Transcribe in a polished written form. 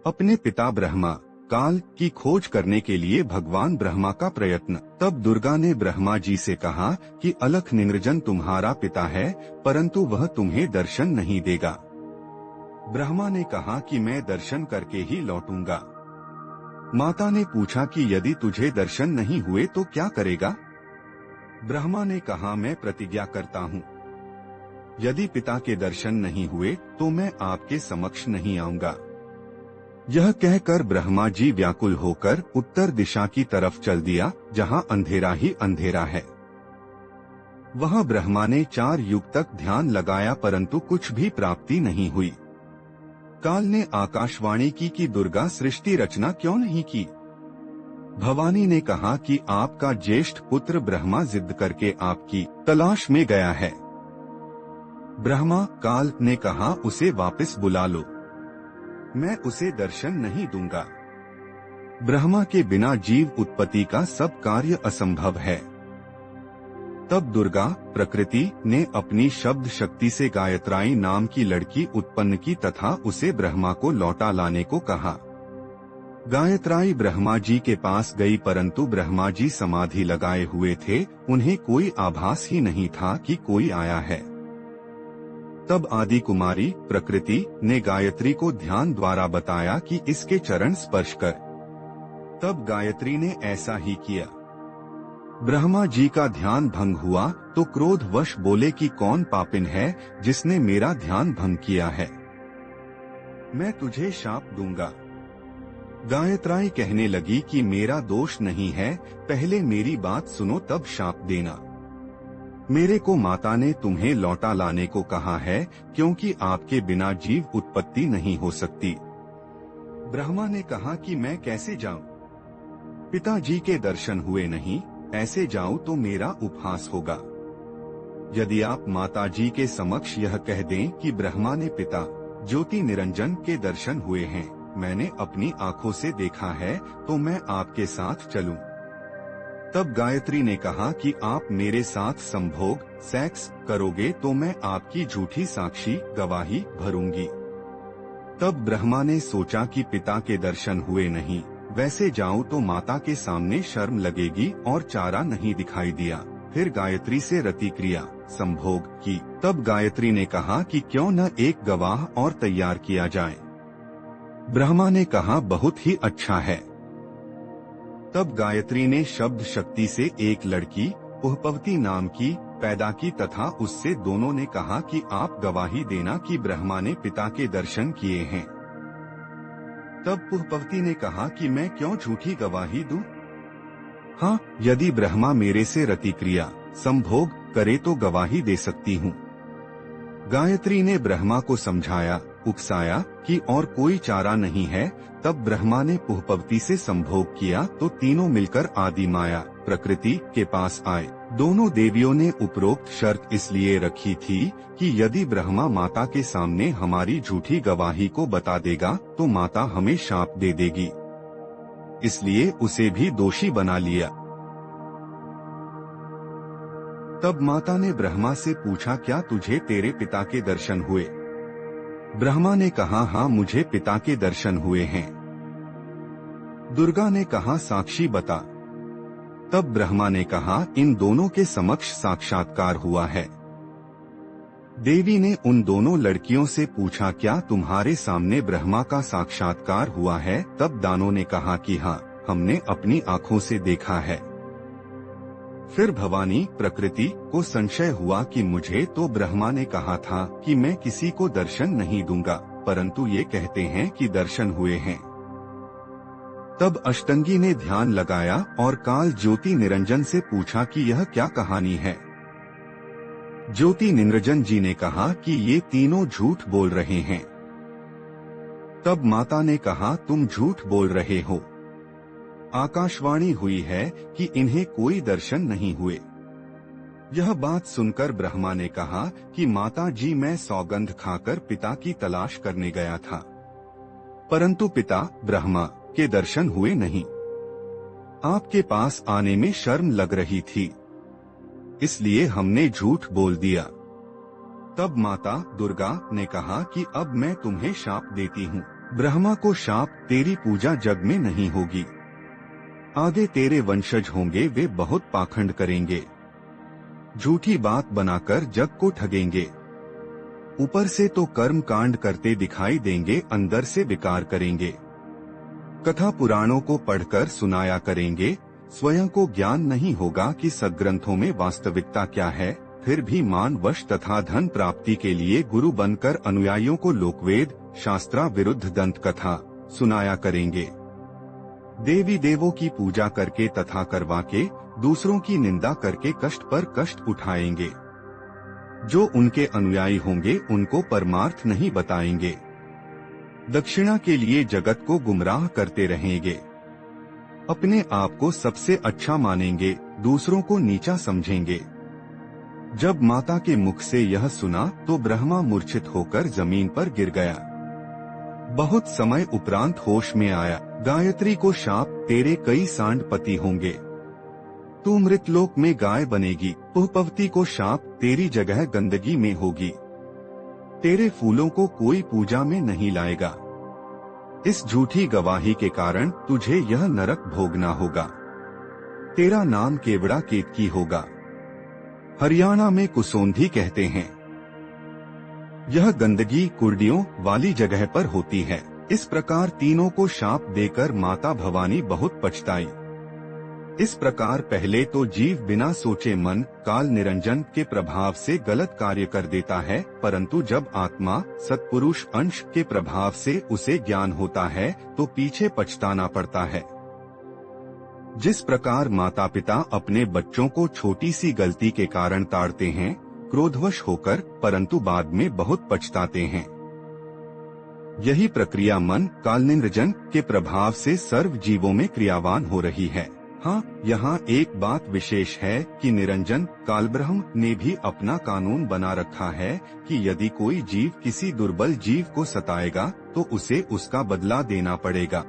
अपने पिता ब्रह्मा काल की खोज करने के लिए भगवान ब्रह्मा का प्रयत्न। तब दुर्गा ने ब्रह्मा जी से कहा कि अलख निरंजन तुम्हारा पिता है, परंतु वह तुम्हें दर्शन नहीं देगा। ब्रह्मा ने कहा कि मैं दर्शन करके ही लौटूंगा। माता ने पूछा कि यदि तुझे दर्शन नहीं हुए तो क्या करेगा? ब्रह्मा ने कहा मैं प्रतिज्ञा करता हूँ, यदि पिता के दर्शन नहीं हुए तो मैं आपके समक्ष नहीं आऊंगा। यह कहकर ब्रह्मा जी व्याकुल होकर उत्तर दिशा की तरफ चल दिया, जहां अंधेरा ही अंधेरा है। वहां ब्रह्मा ने 4 युग तक ध्यान लगाया, परंतु कुछ भी प्राप्ति नहीं हुई। काल ने आकाशवाणी की कि दुर्गा सृष्टि रचना क्यों नहीं की? भवानी ने कहा कि आपका ज्येष्ठ पुत्र ब्रह्मा जिद करके आपकी तलाश में गया है। ब्रह्मा काल ने कहा उसे वापस बुला लो, मैं उसे दर्शन नहीं दूंगा। ब्रह्मा के बिना जीव उत्पत्ति का सब कार्य असंभव है। तब दुर्गा प्रकृति ने अपनी शब्द शक्ति से गायत्री नाम की लड़की उत्पन्न की तथा उसे ब्रह्मा को लौटा लाने को कहा। गायत्री ब्रह्मा जी के पास गई, परंतु ब्रह्मा जी समाधि लगाए हुए थे, उन्हें कोई आभास ही नहीं था कि कोई आया है। तब आदि कुमारी प्रकृति ने गायत्री को ध्यान द्वारा बताया कि इसके चरण स्पर्श कर। तब गायत्री ने ऐसा ही किया। ब्रह्मा जी का ध्यान भंग हुआ तो क्रोधवश बोले कि कौन पापिन है जिसने मेरा ध्यान भंग किया है, मैं तुझे शाप दूंगा। गायत्री कहने लगी कि मेरा दोष नहीं है, पहले मेरी बात सुनो तब शाप देना। मेरे को माता ने तुम्हें लौटा लाने को कहा है, क्योंकि आपके बिना जीव उत्पत्ति नहीं हो सकती। ब्रह्मा ने कहा कि मैं कैसे जाऊं? पिताजी के दर्शन हुए नहीं, ऐसे जाऊं तो मेरा उपहास होगा। यदि आप माताजी के समक्ष यह कह दें कि ब्रह्मा ने पिता ज्योति निरंजन के दर्शन हुए हैं, मैंने अपनी आंखों से देखा है, तो मैं आपके साथ चलूं। तब गायत्री ने कहा कि आप मेरे साथ संभोग सेक्स करोगे तो मैं आपकी झूठी साक्षी गवाही भरूंगी। तब ब्रह्मा ने सोचा कि पिता के दर्शन हुए नहीं, वैसे जाऊं तो माता के सामने शर्म लगेगी और चारा नहीं दिखाई दिया। फिर गायत्री से रति क्रिया संभोग की। तब गायत्री ने कहा कि क्यों न एक गवाह और तैयार किया जाए। ब्रह्मा ने कहा बहुत ही अच्छा है। तब गायत्री ने शब्द शक्ति से एक लड़की पुष्पवती नाम की पैदा की तथा उससे दोनों ने कहा कि आप गवाही देना कि ब्रह्मा ने पिता के दर्शन किए हैं। तब पुष्पवती ने कहा कि मैं क्यों झूठी गवाही दूं? हाँ, यदि ब्रह्मा मेरे से रति क्रिया संभोग करे तो गवाही दे सकती हूँ। गायत्री ने ब्रह्मा को समझाया उकसाया कि और कोई चारा नहीं है। तब ब्रह्मा ने पुष्पवती से संभोग किया तो तीनों मिलकर आदि माया प्रकृति के पास आए। दोनों देवियों ने उपरोक्त शर्त इसलिए रखी थी कि यदि ब्रह्मा माता के सामने हमारी झूठी गवाही को बता देगा तो माता हमें शाप दे देगी, इसलिए उसे भी दोषी बना लिया। तब माता ने ब्रह्मा से पूछा, क्या तुझे तेरे पिता के दर्शन हुए? ब्रह्मा ने कहा, हाँ मुझे पिता के दर्शन हुए हैं। दुर्गा ने कहा, साक्षी बता। तब ब्रह्मा ने कहा, इन दोनों के समक्ष साक्षात्कार हुआ है। देवी ने उन दोनों लड़कियों से पूछा, क्या तुम्हारे सामने ब्रह्मा का साक्षात्कार हुआ है? तब दानों ने कहा कि हाँ, हमने अपनी आंखों से देखा है। फिर भवानी प्रकृति को संशय हुआ कि मुझे तो ब्रह्मा ने कहा था कि मैं किसी को दर्शन नहीं दूंगा, परंतु ये कहते हैं कि दर्शन हुए हैं। तब अष्टंगी ने ध्यान लगाया और काल ज्योति निरंजन से पूछा कि यह क्या कहानी है। ज्योति निरंजन जी ने कहा कि ये तीनों झूठ बोल रहे हैं। तब माता ने कहा, तुम झूठ बोल रहे हो। आकाशवाणी हुई है कि इन्हें कोई दर्शन नहीं हुए। यह बात सुनकर ब्रह्मा ने कहा कि माता जी, मैं सौगंध खाकर पिता की तलाश करने गया था, परंतु पिता ब्रह्मा के दर्शन हुए नहीं। आपके पास आने में शर्म लग रही थी, इसलिए हमने झूठ बोल दिया। तब माता दुर्गा ने कहा कि अब मैं तुम्हें शाप देती हूँ, ब्रह्मा को शाप, तेरी पूजा जग में नहीं होगी। आगे तेरे वंशज होंगे, वे बहुत पाखंड करेंगे, झूठी बात बनाकर जग को ठगेंगे। ऊपर से तो कर्म कांड करते दिखाई देंगे, अंदर से विकार करेंगे। कथा पुराणों को पढ़कर सुनाया करेंगे, स्वयं को ज्ञान नहीं होगा कि सद्ग्रंथों में वास्तविकता क्या है। फिर भी मान वश तथा धन प्राप्ति के लिए गुरु बनकर अनुयायियों को लोकवेद शास्त्रा विरुद्ध दंत कथा सुनाया करेंगे। देवी देवों की पूजा करके तथा करवा के दूसरों की निंदा करके कष्ट पर कष्ट उठाएंगे। जो उनके अनुयायी होंगे उनको परमार्थ नहीं बताएंगे, दक्षिणा के लिए जगत को गुमराह करते रहेंगे। अपने आप को सबसे अच्छा मानेंगे, दूसरों को नीचा समझेंगे। जब माता के मुख से यह सुना तो ब्रह्मा मूर्छित होकर जमीन पर गिर गया। बहुत समय उपरांत होश में आया। गायत्री को शाप, तेरे कई सांड पति होंगे, तू मृतलोक में गाय बनेगी। पुष्पवती को शाप, तेरी जगह गंदगी में होगी, तेरे फूलों को कोई पूजा में नहीं लाएगा। इस झूठी गवाही के कारण तुझे यह नरक भोगना होगा। तेरा नाम केवड़ा केतकी होगा। हरियाणा में कुसोंधी कहते हैं। यह गंदगी कुर्डियों वाली जगह पर होती है। इस प्रकार तीनों को शाप देकर माता भवानी बहुत पछताई। इस प्रकार पहले तो जीव बिना सोचे मन काल निरंजन के प्रभाव से गलत कार्य कर देता है, परंतु जब आत्मा सत्पुरुष अंश के प्रभाव से उसे ज्ञान होता है तो पीछे पछताना पड़ता है। जिस प्रकार माता पिता अपने बच्चों को छोटी सी गलती के कारण ताड़ते हैं क्रोधवश होकर, परंतु बाद में बहुत पछताते हैं, यही प्रक्रिया मन काल निरंजन के प्रभाव से सर्व जीवों में क्रियावान हो रही है। हाँ, यहाँ एक बात विशेष है कि निरंजन कालब्रह्म ने भी अपना कानून बना रखा है कि यदि कोई जीव किसी दुर्बल जीव को सताएगा तो उसे उसका बदला देना पड़ेगा।